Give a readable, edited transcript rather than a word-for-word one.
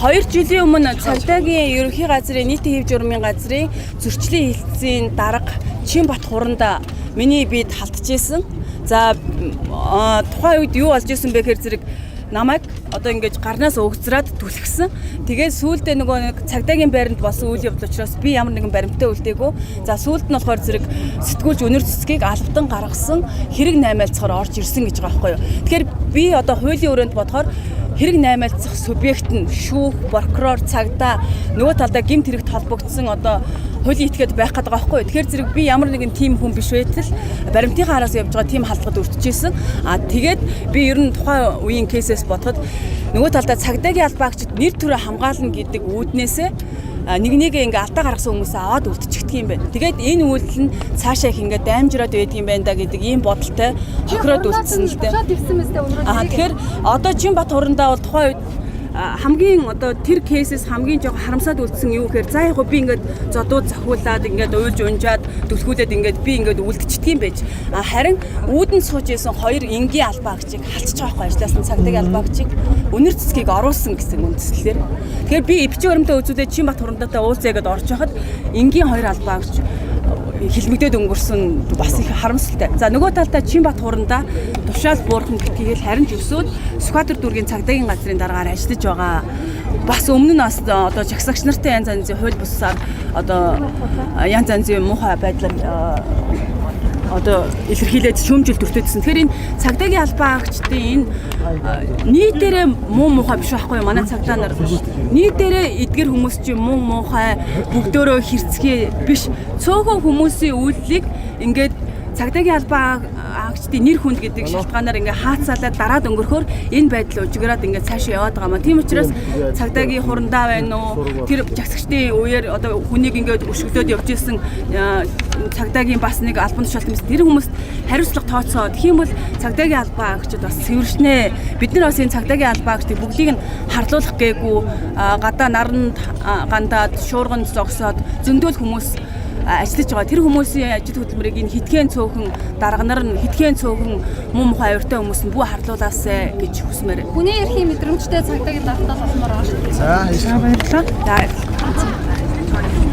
2 жилийн өмнө цагдаагийн ерөнхий газрын нийтийн хэв журмын газрын зөрчлийн хэлтсийн дарга Чинбат хуранда миний бид халтчихсэн. За тухайн үед юу болж исэн бэ гэхээр зэрэг намайг одоо ингэж гарнаас өгцраад түлхсэн. Тэгээд сүүлдээ нөгөө нэг цагдаагийн байранд болсон үйл явдал учраас би ямар нэгэн баримтаа үлдээгүй. За сүүлд нь болохоор зэрэг сэтгүүлч өнөр цэцгийг албатан гаргасан хэрэг наймаалцахаар орж ирсэн гэж байгаа байхгүй юу. Тэгэхээр би одоо хуулийн өрөөнд бодохоор хэрэг наймаалцах субъект нь шүүх, прокурор, цагдаа нөгөө талдаа гэмт хэрэгт холбогдсон одоо хуулийн этгээд байх гэдэг байгаа байхгүй юу. Тэгэхээр зэрэг би ямар нэгэн тим хүн биш байтал баримтынхаа араас явж байгаа тим халдлагад өртөжсэн. Тэгээд би ер нь тухайн үеийн кейсээс бодоход нөгөө талдаа цагдаагийн албаагчид нэр төрөө хамгаална гэдэг үүднээсээ нэг ингээ алдаа гаргасан хүмүүсээ аваад үлдчихдэг юм байна. Тэгээд энэ үйлдэл нь цаашаа их ингээ даймжраад байдаг юм байна да гэдэг ийм бодолтой хохироод үлдсэн л дээ. Тэгэхээр одоо Чинбат хурандаа бол тухайн үед хамгийн одоо тэр кейсээс хамгийн жоо харамсаад үлдсэн юу гэхээр за яг би ингээд зодууд захиулаад ингээд уйлж унжаад түлхүүлээд ингээд би ингээд үлдчихдэг юм байж. Харин үүдэн сууж исэн 2 энгийн албаагчийг халчих жоохгүй ажилласан цагдаагийн албаагчийг өнөр цэцгийг оруулсан гэсэн үндслэлээр. Тэгэхээр би эвчээ өрөмтөө үзүүлээд Чинбат хурандаатай уулзаагээд орж яхад энгийн 2 албаагч хилмигдээд өнгөрсөн бас их харамсалтай. За нөгөө талдаа Чинбат хурандаа тушаал буурхан гитгээл харин ч өсөөд Сүхбаатар дүүргийн цагдаагийн газрын дараагаар ажиллаж байгаа. Бас өмнө нь бас одоо жагсагч нартай янз янзын хууль бусаар одоо янз янзын муухай байдлаар одоо илэрхийлээд шүүмжил төртөөдсөн. Тэгэхээр энэ цагдаагийн албаагчдын энэ нийтээрээ муу муухай биш байхгүй юу? Манай цагдаа нар нийтээрээ эдгэр хүмүүс чинь муу муухай бүгдөө хэрцгий биш. Цөөхөн хүмүүсийн үйлдэлийг ингээд цагдаагийн албаагчдын нэр хүнд гэдэг шалтгаанаар ингээ хаацаалаад дараад өнгөрөхөөр энэ байдал ужиграад ингээ цаашаа яваад байгаа маа. Тийм учраас цагдаагийн хурандаа байна уу? Тэр жагсагчдын үеэр одоо хүнийг ингээ өшөглөөд явж исэн цагдаагийн бас нэг албан тушаалт юмс тэр хүмүүст хариуцлага тооцоо. Тэгэх юм бол цагдаагийн албаагчид бас цэвэршнэ. Бид нар бас энэ цагдаагийн албаагчдыг бүгдийг нь харлуулах гээгүй гадаа наранд гандаад шуурганд зогсоод зөндөөл хүмүүс ажиллаж байгаа. Тэр хүмүүсийн ажил хөдөлмөрийг энэ хитгэн цөөхөн дарга нар нь хитгэн цөөхөн муу мухай авиртай хүмүүс нь бүх харлуулаасаа гэж хүсмээр. Хүний эрхийн мэдрэмжтэй цагдаагийн давтал болмоор байгаа шүү дээ. За баярлалаа. За